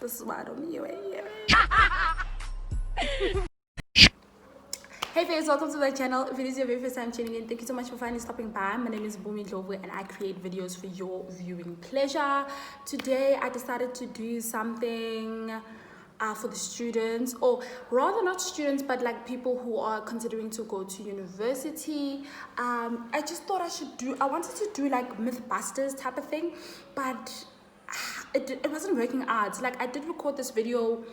This is why I don't hear it. Hey guys, welcome to my channel. If it is your very first time tuning in, thank you so much for finally stopping by. My name is Mpumi Ndhlovu and I create videos for your viewing pleasure. Today I decided to do something for the students, or rather not students, but like people who are considering to go to university. I just thought I wanted to do like Mythbusters type of thing, but it wasn't working out. Like I did record this video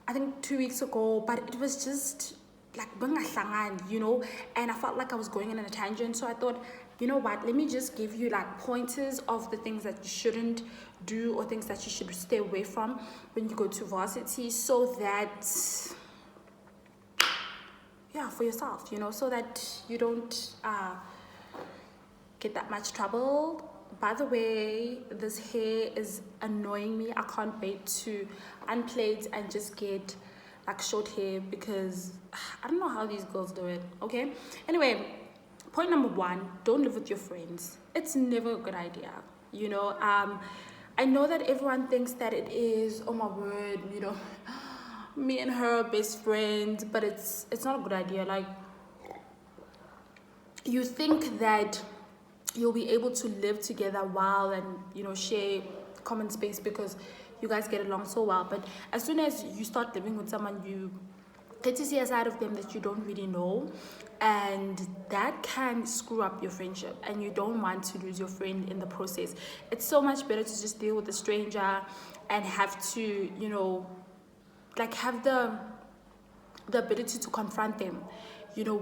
I think 2 weeks ago, but it was just like and I felt like I was going in a tangent. So I thought, you know what, let me just give you like pointers of the things that you shouldn't do or things that you should stay away from when you go to varsity, so that for yourself, so that you don't get that much trouble. By the way, this hair is annoying me. I can't wait to unplait and just get like short hair, because I don't know how these girls do it. Okay, anyway, point number 1, don't live with your friends. It's never a good idea. I know that everyone thinks that it is, oh my word, me and her are best friends, but it's not a good idea. Like, you think that you'll be able to live together while and share common space because you guys get along so well, but as soon as you start living with someone, you get to see a side of them that you don't really know, and that can screw up your friendship, and you don't want to lose your friend in the process. It's so much better to just deal with a stranger and have to have the ability to confront them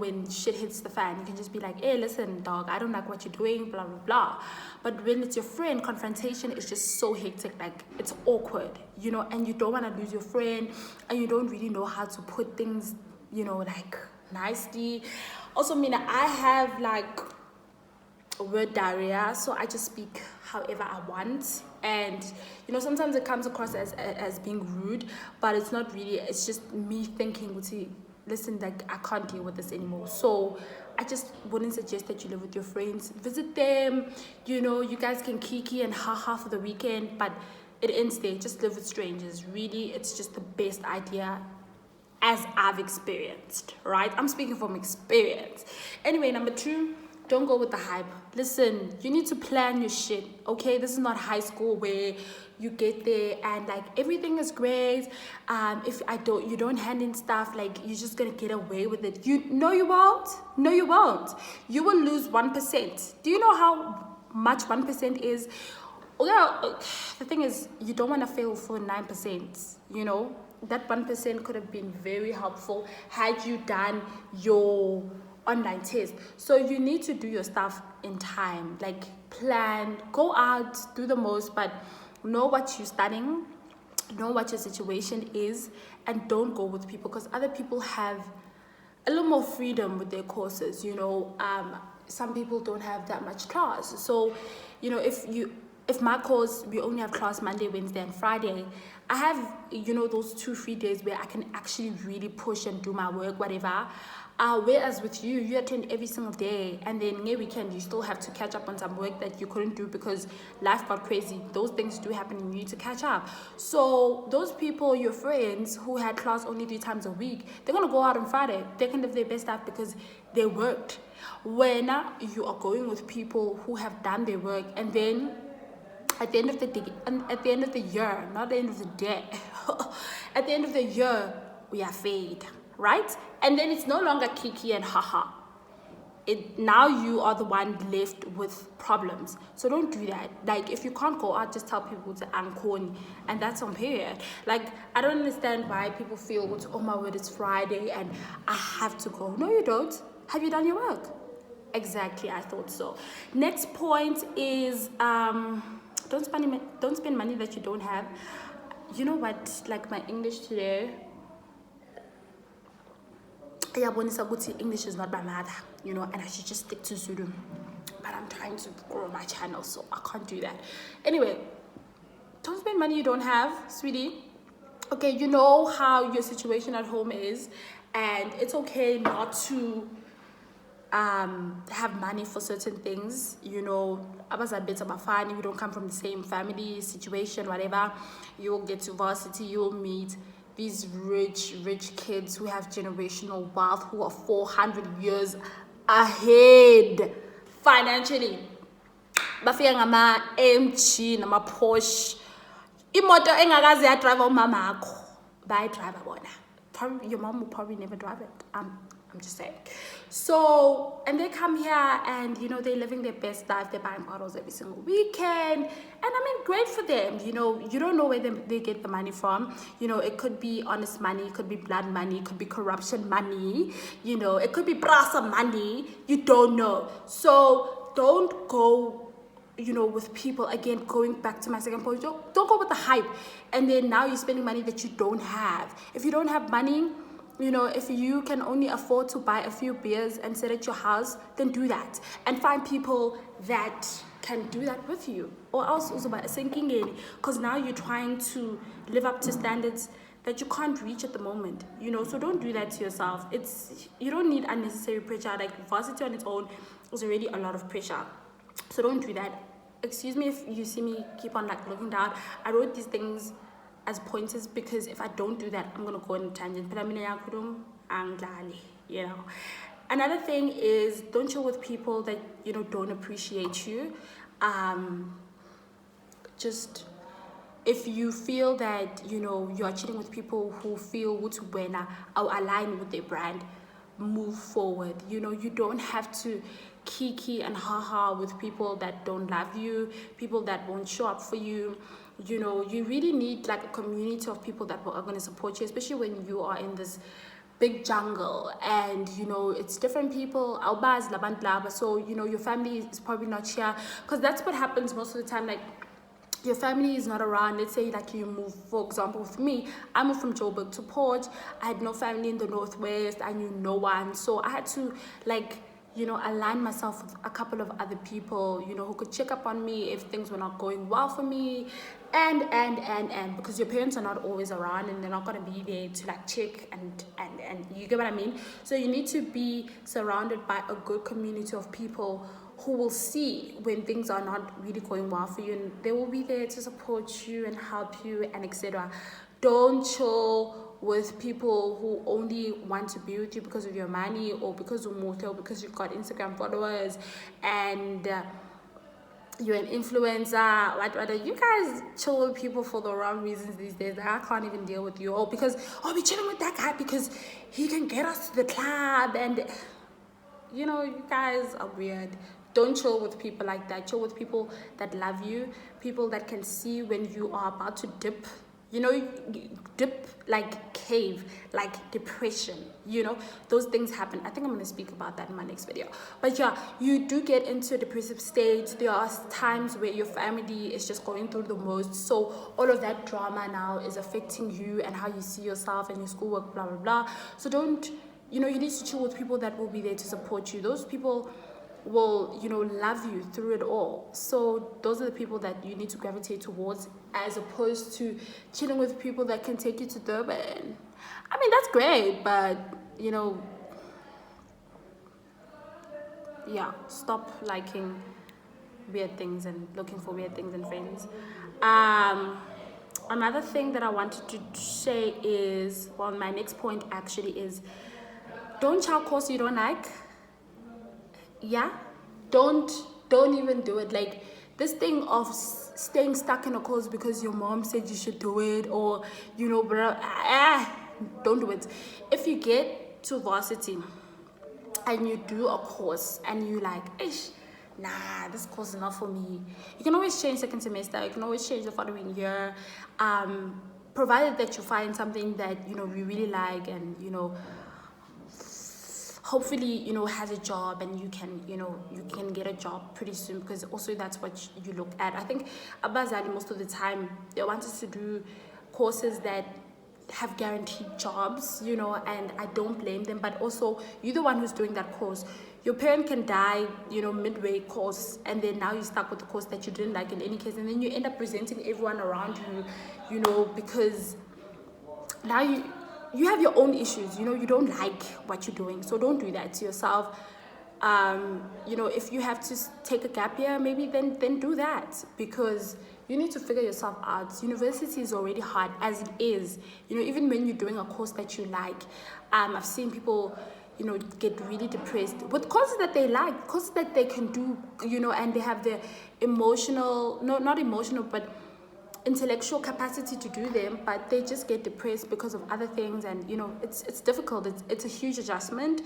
when shit hits the fan. You can just be like, hey, listen dog, I don't like what you're doing, blah blah blah. But when it's your friend, confrontation is just so hectic. Like, it's awkward, and you don't want to lose your friend, and you don't really know how to put things like nicely. Also, I have like word diarrhea, so I just speak however I want, and sometimes it comes across as being rude, but it's not really. It's just me thinking, listen, like, I can't deal with this anymore. So I just wouldn't suggest that you live with your friends. Visit them, you guys can kiki and ha for the weekend, but it ends there. Just live with strangers. Really, it's just the best idea, as I've experienced, right? I'm speaking from experience. Anyway, number 2, don't go with the hype. Listen, you need to plan your shit, okay? This is not high school where you get there and like everything is great. If you don't hand in stuff, like, you're just gonna get away with it. You won't. No, you won't. You will lose 1%. Do you know how much 1% is? Well, the thing is, you don't want to fail for 9%. That 1% could have been very helpful had you done your online test. So you need to do your stuff in time, like plan, go out, do the most, but know what you're studying, know what your situation is, and don't go with people, because other people have a little more freedom with their courses. Some people don't have that much class. So if my course, we only have class Monday, Wednesday, and Friday, I have those 2 free days where I can actually really push and do my work, whatever. Whereas with you attend every single day, and then near weekend you still have to catch up on some work that you couldn't do because life got crazy. Those things do happen, and you need to catch up. So those people, your friends who had class only 3 times a week, they're gonna go out on Friday. They can live their best life because they worked. When you are going with people who have done their work, and then at the end of the day, at the end of the year, not the end of the day, at the end of the year, we are fade, right? And then it's no longer kiki and haha. Now you are the one left with problems. So don't do that. Like, if you can't go out, just tell people to ankoni, and that's on period. Like, I don't understand why people feel, oh my word, it's Friday and I have to go. No, you don't. Have you done your work? Exactly, I thought so. Next point is don't spend money that you don't have. You know what? Like, my English today, English is not my mother, and I should just stick to Zulu. But I'm trying to grow my channel, so I can't do that. Anyway, don't spend money you don't have, sweetie. Okay, you know how your situation at home is, and it's okay not to have money for certain things, you know, abazali bethu abafani, we don't come from the same family situation, whatever. You'll get to varsity, you'll meet these rich kids who have generational wealth, who are 400 years ahead financially. Bafika ngama-AMG nama-Porsche, imoto engakaze yadrive umama akho bayidrive bona. Probably your mom will probably never drive it. I'm just saying. So, and they come here and, you know, they're living their best life. They're buying bottles every single weekend. And I mean, great for them. You know, you don't know where they get the money from. You know, it could be honest money. It could be blood money. It could be corruption money. You know, it could be brasa money. You don't know. So don't go, you know, with people, again, going back to my second point, don't go with the hype. And then now you're spending money that you don't have. If you don't have money, you know, if you can only afford to buy a few beers and sit at your house, then do that. And find people that can do that with you. Or else also by sinking in. Because now you're trying to live up to standards that you can't reach at the moment. You know, so don't do that to yourself. You don't need unnecessary pressure. Like varsity on its own is already a lot of pressure. So don't do that. Excuse me if you see me keep on like looking down. I wrote these things as pointers because if I don't do that, I'm gonna go on a tangent. You know. Another thing is don't chill with people that, you know, don't appreciate you. Just if you feel that, you know, you are chilling with people who feel or align with their brand, move forward. You know, you don't have to kiki and haha with people that don't love you, people that won't show up for you. You know, you really need like a community of people that are going to support you, especially when you are in this big jungle and, you know, it's different people. So, you know, your family is probably not here, because that's what happens most of the time. Like, your family is not around. Let's say like you move, for example, with me, I moved from Joburg to Port. I had no family in the Northwest. I knew no one. So I had to, like, you know, align myself with a couple of other people, you know, who could check up on me if things were not going well for me. And because your parents are not always around and they're not going to be there to like check and you get what I mean? So you need to be surrounded by a good community of people who will see when things are not really going well for you, and they will be there to support you and help you and etc. Don't chill with people who only want to be with you because of your money or because of motor, because you've got Instagram followers and you're an influencer. What you guys chill with people for the wrong reasons these days. Like, I can't even deal with you. Or because, oh, we're chilling with that guy because he can get us to the club, and you know, you guys are weird. Don't chill with people like that. Chill with people that love you, people that can see when you are about to dip. You know, dip like cave, like depression, you know, those things happen. I think I'm going to speak about that in my next video. But yeah, you do get into a depressive state. There are times where your family is just going through the most. So all of that drama now is affecting you and how you see yourself and your schoolwork, blah, blah, blah. So don't, you know, you need to chill with people that will be there to support you. Those people will, you know, love you through it all. So those are the people that you need to gravitate towards, as opposed to chilling with people that can take you to Durban. I mean, that's great, but you know, yeah, stop liking weird things and looking for weird things in friends. Another thing that I wanted to say is, well, my next point actually is, don't child course you don't like. Yeah, don't even do it. Like, this thing of staying stuck in a course because your mom said you should do it, or you know, don't do it. If you get to varsity and you do a course and you like, ish, nah, this course is not for me, you can always change second semester. You can always change the following year, provided that you find something that, you know, you really like, and you know, hopefully, you know, has a job, and you can, you know, you can get a job pretty soon, because also that's what you look at. I think abazali most of the time they want us to do courses that have guaranteed jobs, you know, and I don't blame them. But also, you're the one who's doing that course. Your parent can die, you know, midway course, and then now you're stuck with the course that you didn't like in any case, and then you end up presenting everyone around you, you know, because now you have your own issues, you know, you don't like what you're doing. So don't do that to yourself. You know, if you have to take a gap year, maybe then do that, because you need to figure yourself out. University is already hard as it is. You know, even when you're doing a course that you like, I've seen people, you know, get really depressed with courses that they like, courses that they can do, you know, and they have the emotional, no, not emotional, but intellectual capacity to do them, but they just get depressed because of other things. And you know, it's difficult. It's a huge adjustment.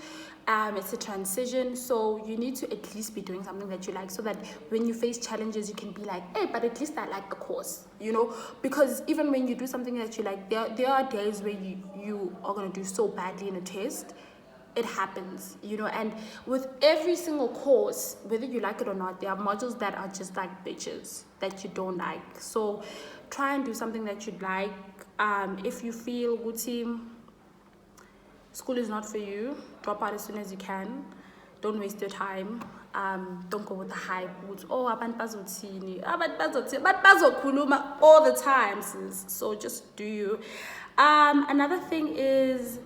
It's a transition, so you need to at least be doing something that you like, so that when you face challenges you can be like, hey, but at least I like the course, you know. Because even when you do something that you like, there are days where you are going to do so badly in a test. It happens, you know. And with every single course, whether you like it or not, there are modules that are just like bitches that you don't like. So try and do something that you'd like. If you feel Guti, school is not for you, drop out as soon as you can. Don't waste your time. Don't go with the hype. Oh, abantu bazokhuluma all the time, sis. So just do you. Another thing is,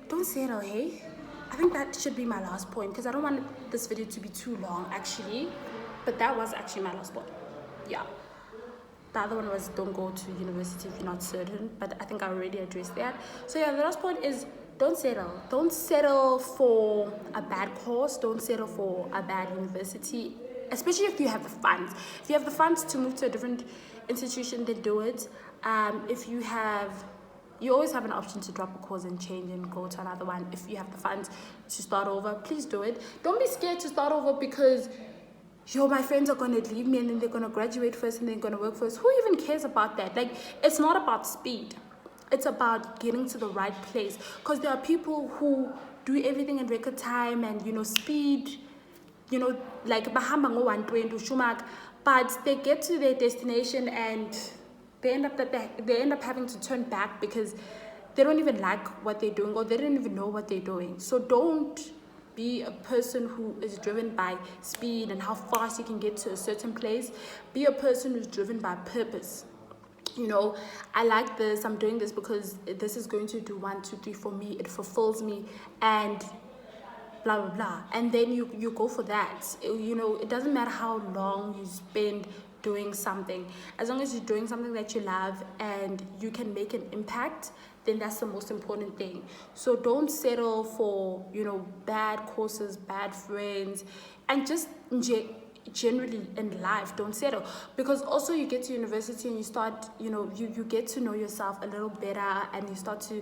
don't settle, hey? I think that should be my last point, because I don't want this video to be too long, actually. But that was actually my last point. Yeah. The other one was don't go to university if you're not certain, but I think I already addressed that. So yeah, the last point is don't settle. Don't settle for a bad course. Don't settle for a bad university, especially if you have the funds. If you have the funds to move to a different institution, then do it. You always have an option to drop a course and change and go to another one. If you have the funds to start over, please do it. Don't be scared to start over because, my friends are going to leave me and then they're going to graduate first and then going to work first. Who even cares about that? Like, it's not about speed. It's about getting to the right place. Because there are people who do everything in record time and, speed, like bahamba ngo 120 shumak, but they get to their destination and they end up having to turn back because they don't even like what they're doing, or they don't even know what they're doing. So don't be a person who is driven by speed and how fast you can get to a certain place. Be a person who's driven by purpose. I like this, I'm doing this because this is going to do 1, 2, 3 for me, it fulfills me, and blah blah blah. And then you go for that. It doesn't matter how long you spend doing something, as long as you're doing something that you love and you can make an impact, then that's the most important thing. So don't settle for bad courses, bad friends, and just generally in life, don't settle. Because also you get to university and you start you get to know yourself a little better, and you start to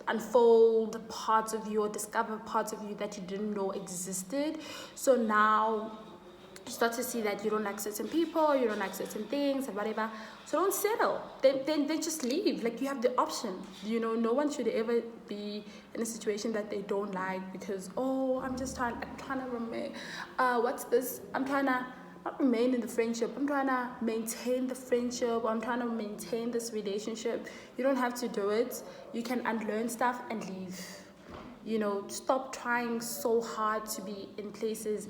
unfold parts of you or discover parts of you that you didn't know existed. So now you start to see that you don't like certain people, you don't like certain things and whatever. So don't settle. Then just leave. Like, you have the option. No one should ever be in a situation that they don't like because, I'm trying to remain. I'm trying to not remain in the friendship. I'm trying to maintain the friendship. I'm trying to maintain this relationship. You don't have to do it. You can unlearn stuff and leave. Stop trying so hard to be in places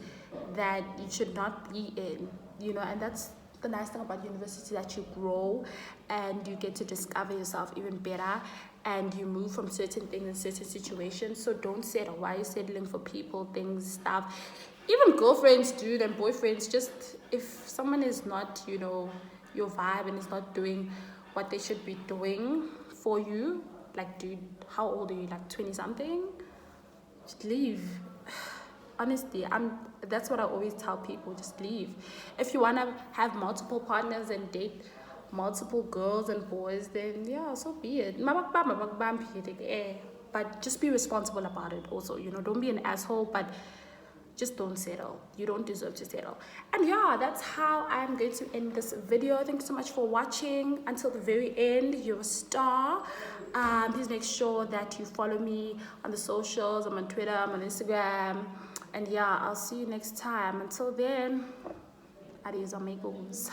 that you should not be in. And that's the nice thing about university, that you grow and you get to discover yourself even better, and you move from certain things in certain situations. So don't settle. Why are you settling for people, things, stuff? Even girlfriends, dude, and boyfriends. Just, if someone is not your vibe and is not doing what they should be doing for you, like, dude, how old are you? Like 20 something? Just leave. Honestly, that's what I always tell people. Just leave. If you want to have multiple partners and date multiple girls and boys, then yeah, so be it. But just be responsible about it also. Don't be an asshole, but just don't settle. You don't deserve to settle. And yeah, that's how I'm going to end this video. Thank you so much for watching until the very end. You're a star. Please make sure that you follow me on the socials. I'm on Twitter, I'm on Instagram. And yeah, I'll see you next time. Until then, adios amigos.